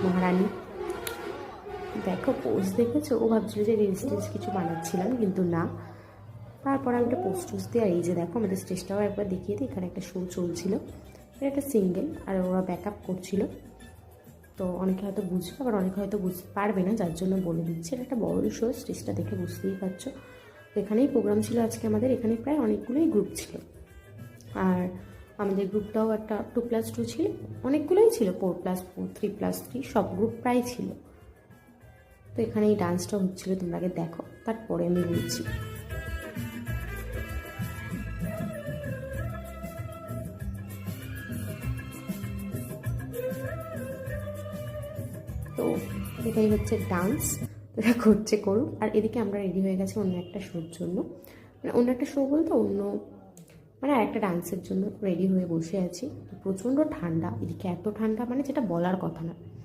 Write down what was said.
মহারানী। দেখো পোস্ট দেখেছো, ও ভাবছিল যে রিলস টিলস কিছু বানাচ্ছিলাম, কিন্তু না। তারপর আমি একটা পোস্ট টোস্ট দিয়ে, আর এই যে দেখো আমাদের স্টেজটাও একবার দেখিয়ে দিই। এখানে একটা শো চলছিল, এটা একটা সিঙ্গেল, আর ওরা ব্যাক আপ করছিল। তো অনেকে হয়তো বুঝবে, আবার অনেকে হয়তো বুঝতে পারবে না, যার জন্য বলে দিচ্ছি। এটা একটা বড় শো, স্টেজটা দেখে বুঝতেই পারছো। তো এখানেই প্রোগ্রাম ছিল আজকে আমাদের। এখানে প্রায় অনেকগুলোই গ্রুপ ছিল, আর আমাদের গ্রুপটাও একটা 2+2 ছিল, অনেকগুলোই ছিল, 4+4, 3+3, সব গ্রুপ প্রায় ছিল। তো এখানে এই ডান্সটা হচ্ছিলো, তোমরা আগে দেখো, তারপরে আমি বলছি। তো এটাই হচ্ছে ডান্স, এটা করছে করুক। আর এদিকে আমরা রেডি হয়ে গেছি অন্য একটা শোর জন্য, মানে অন্য একটা শো বলতে অন্য, মানে আর একটা ডান্সের জন্য রেডি হয়ে বসে আছি। প্রচণ্ড ঠান্ডা এদিকে, এত ঠান্ডা মানে যেটা বলার কথা না।